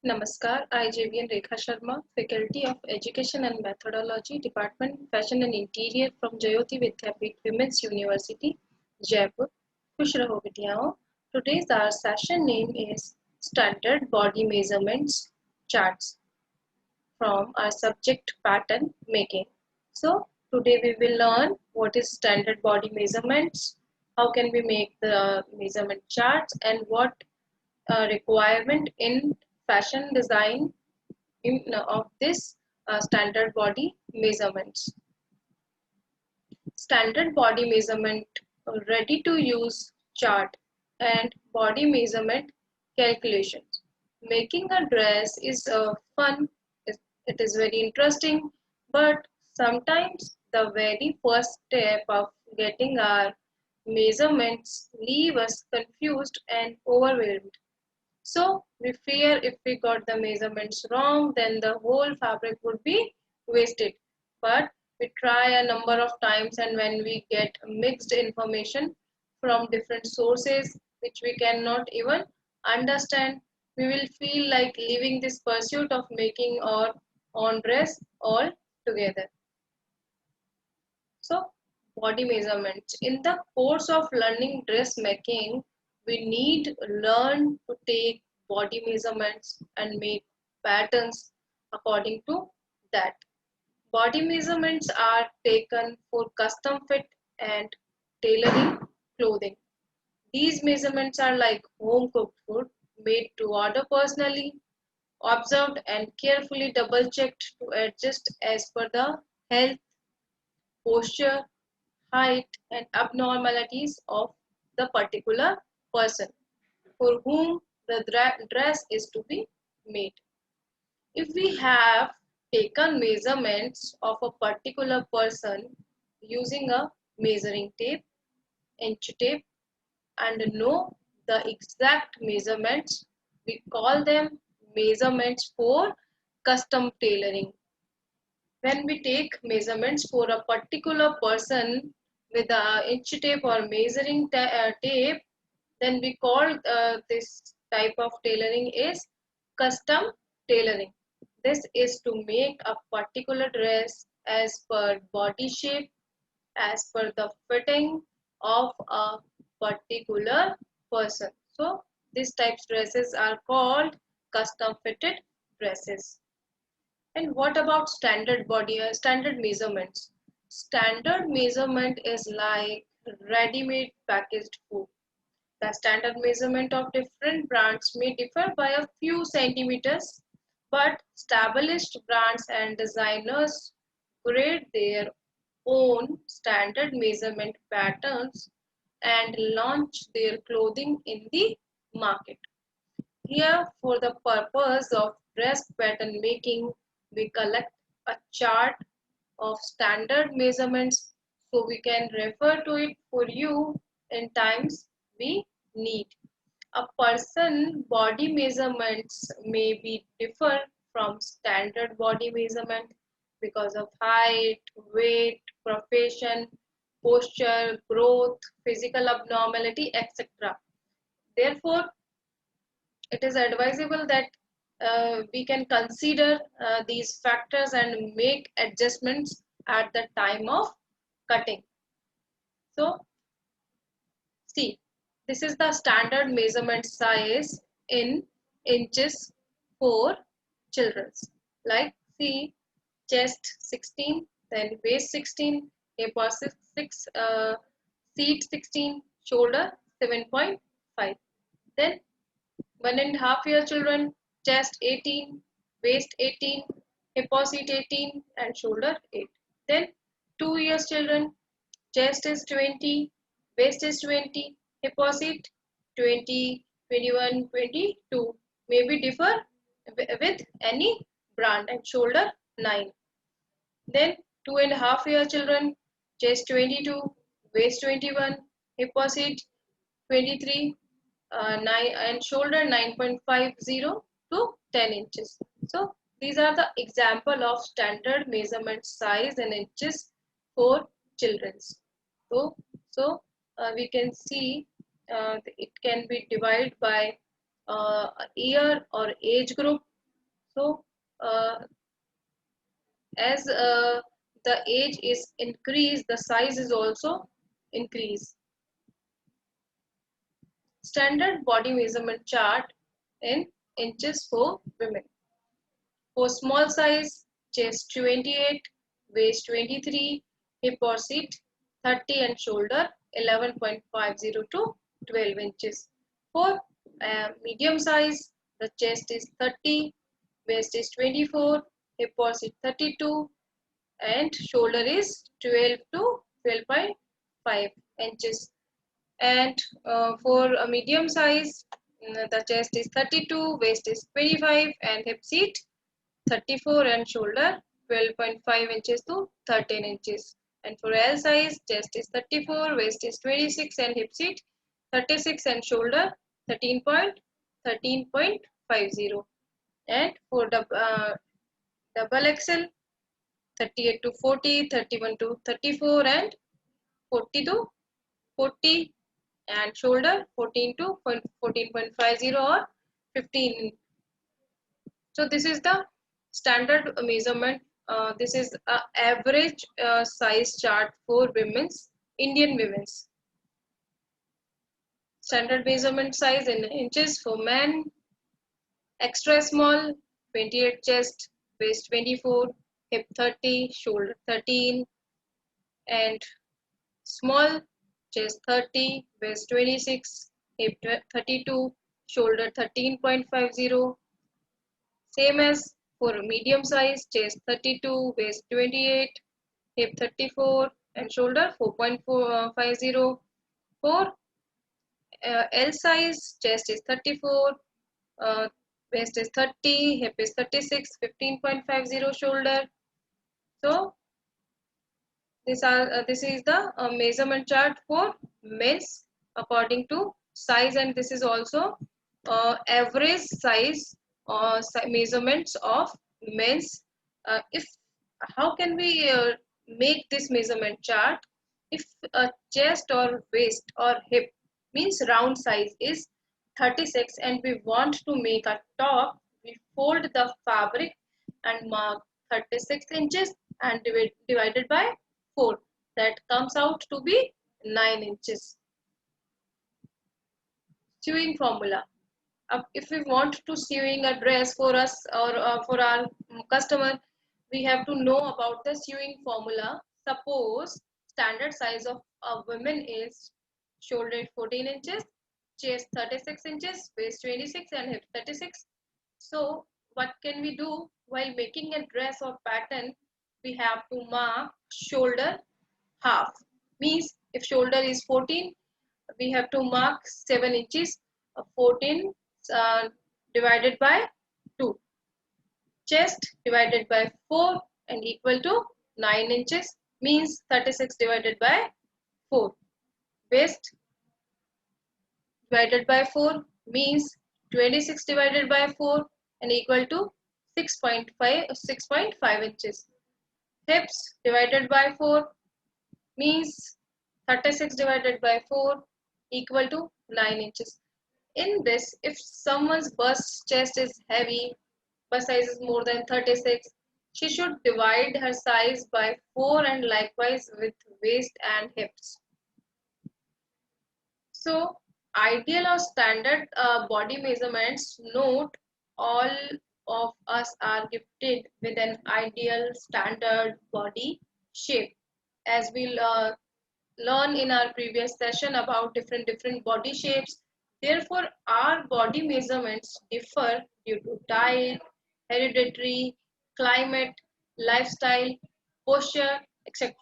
Namaskar, I JVN Rekha Sharma, Faculty of Education and Methodology, Department Fashion and Interior from Jayoti Vidyapeeth Women's University, Jaipur. खुश रहो विद्याओं. Today's our session name is Standard Body Measurements Charts from our subject pattern making. So today we will learn what is standard body measurements, how can we make the measurement charts, and what requirement in fashion design of this standard body measurements. Standard body measurement, ready to use chart, and body measurement calculations. Making a dress is fun, it is very interesting, but sometimes the very first step of getting our measurements leave us confused and overwhelmed. So we fear if we got the measurements wrong, then the whole fabric would be wasted. But we try a number of times, and when we get mixed information from different sources which we cannot even understand, we will feel like leaving this pursuit of making our own dress all together. So, body measurements. In the course of learning dressmaking, we need learn to take body measurements and make patterns according to that. Body measurements are taken for custom fit and tailoring clothing. These measurements are like home cooked food made to order personally, observed and carefully double checked to adjust as per the health, posture, height, and abnormalities of the particular person for whom the dress is to be made. If we have taken measurements of a particular person using a measuring tape, inch tape, and know the exact measurements, we call them measurements for custom tailoring. When we take measurements for a particular person with a inch tape or measuring tape, then we call this type of tailoring is custom tailoring. This is to make a particular dress as per body shape, as per the fitting of a particular person. So these types dresses are called custom fitted dresses. And what about standard measurements? Standard measurement is like ready-made packaged food. The standard measurement of different brands may differ by a few centimeters, but established brands and designers create their own standard measurement patterns and launch their clothing in the market. Here, for the purpose of dress pattern making, we collect a chart of standard measurements so we can refer to it for you in times we need. A person body measurements may be differ from standard body measurement because of height, weight, profession, posture, growth, physical abnormality, etc. Therefore, it is advisable that we can consider these factors and make adjustments at the time of cutting. So, see, this is the standard measurement size in inches for children's. Like, see, chest 16, then waist 16, hip or 6, seat 16, shoulder 7.5. Then 1.5 year children, chest 18, waist 18, hip or seat 18, and shoulder 8. Then 2 years children, chest is 20, waist is 20, hip or seat 20, 21, 22. Maybe differ with any brand, and shoulder 9. Then 2.5 year children, chest 22, waist 21, hip or seat 23, 9 and shoulder 9.50 to 10 inches. So these are the example of standard measurement size in inches for children's. So we can see it can be divided by year or age group, So as the age is increased, the size is also increased. Standard body measurement chart in inches for women. For small size, chest 28, waist 23, hip or seat 30 and shoulder 11.50 to 12 inches. For medium size, the chest is 30, waist is 24, hip or seat 32 and shoulder is 12 to 12.5 inches. And for a medium size, the chest is 32, waist is 25 and hip seat 34 and shoulder 12.5 inches to 13 inches. And for L size, chest is 34, waist is 26 and hip seat 36 and shoulder 13.50. And for double XL, 38 to 40, 31 to 34 and 40 to 40, and shoulder 14 to 14.50 or 15. So this is the standard measurement. This is a average size chart for women's, Indian women's. Standard measurement size in inches for men: extra small 28 chest, waist 24, hip 30, shoulder 13, and small chest 30, waist 26, hip 32, shoulder 13.50. Same as for medium size, chest 32, waist 28, hip 34 and shoulder 4.50. For L size, chest is 34, uh, waist is 30, hip is 36, 15.50 shoulder. So this is the measurement chart for men's according to size, and this is also average size measurements of men's. If how can we make this measurement chart? If a chest or waist or hip means round size is 36 and we want to make a top, we fold the fabric and mark 36 inches and divided by 4. That comes out to be 9 inches. Sewing formula. If we want to sewing a dress for us or for our customer, we have to know about the sewing formula. Suppose standard size of a woman is shoulder 14 inches, chest 36 inches, waist 26 and hip 36. So what can we do while making a dress or pattern? We have to mark shoulder half. Means if shoulder is 14, we have to mark 7 inches. 14 uh, divided by 2. Chest divided by 4 and equal to 9 inches, means 36 divided by 4. Waist divided by 4 means 26 divided by 4 and equal to 6.5 inches. Hips divided by 4 means 36 divided by 4 equal to 9 inches. In this, if someone's bust chest is heavy, bust size is more than 36, she should divide her size by 4 and likewise with waist and hips. So, ideal or standard body measurements. Note, all of us are gifted with an ideal standard body shape. As we'll learn in our previous session about different body shapes. Therefore, our body measurements differ due to diet, hereditary, climate, lifestyle, posture, etc.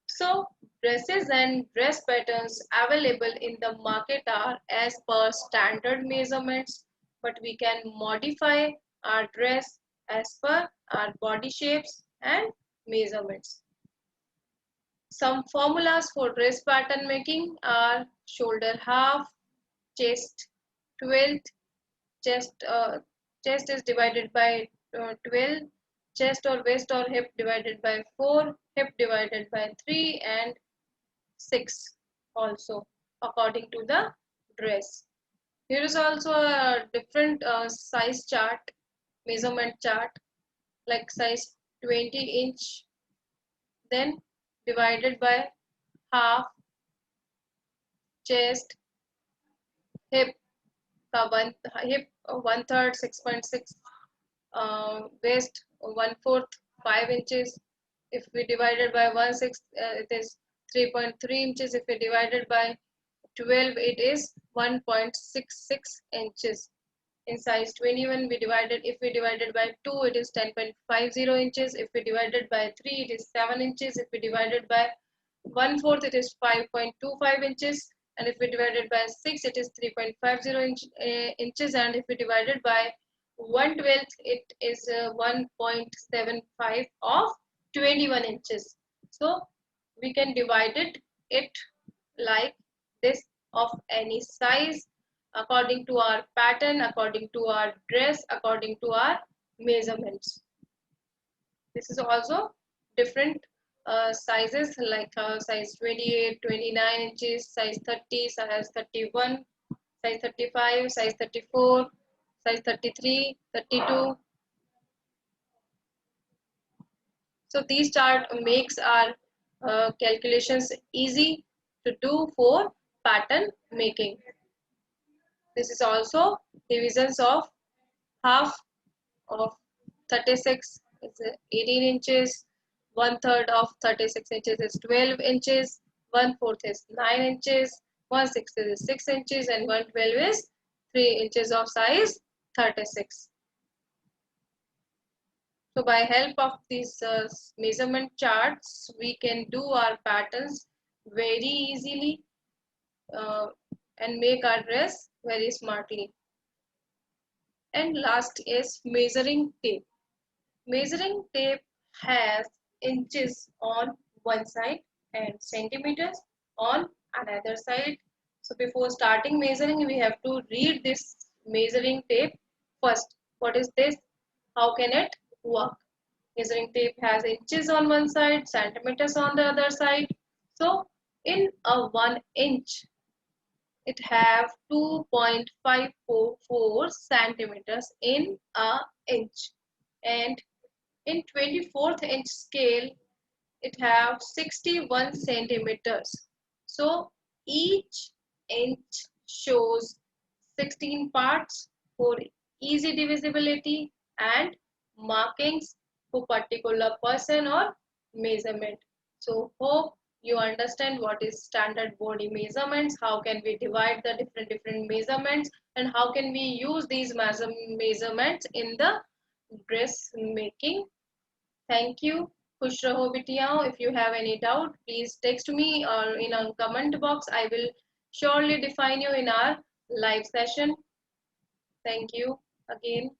So, dresses and dress patterns available in the market are as per standard measurements, but we can modify our dress as per our body shapes and measurements. Some formulas for dress pattern making are shoulder half, chest 12th, chest is divided by 12, chest or waist or hip divided by 4, hip divided by 3 and 6 also according to the dress. Here is also a different size chart measurement chart, like size 20-inch, then divided by half, chest, hip का one hip 1/3 6.6, waist 1/4 5 inches. If we divided by 1/6, it is 3.3 inches. If we divided by 12, it is 1.66 inches. In size 21, if we divided by 2, it is 10.50 inches. If we divided by 3, it is 7 inches. If we divided by 1/4, it is 5.25 inches. And if we divided by 6, it is 3.50 inches. And if we divided by 1/12, it is 1.75 of 21 inches. So we can divide it like this, of any size, according to our pattern, according to our dress, according to our measurements. This is also different sizes, like size 28, 29 inches, size 30, size 31, size 35, size 34, size 33, 32. So these chart makes our calculations easy to do for pattern making. This is also divisions of half of 36 is 18 inches, 1/3 of 36 inches is 12 inches, 1/4 is 9 inches, 1/6 is 6 inches, and 1/12 is 3 inches of size 36. So by help of these measurement charts, we can do our patterns very easily uh, and make our dress very smartly. And last is measuring tape. Measuring tape has inches on one side and centimeters on another side. So before starting measuring, we have to read this measuring tape first. What is this? How can it work? Measuring tape has inches on one side, centimeters on the other side. So in a 1 inch, it have 2.544 centimeters in a inch, and in 24th inch scale, it have 61 centimeters. So each inch shows 16 parts for easy divisibility and markings for particular person or measurement. So hope you understand what is standard body measurements, how can we divide the different measurements, and how can we use these measurements in the dress making. Thank you. खुश रहो बिटियाओं. If you have any doubt, please text me or in a comment box. I will surely define you in our live session. Thank you again.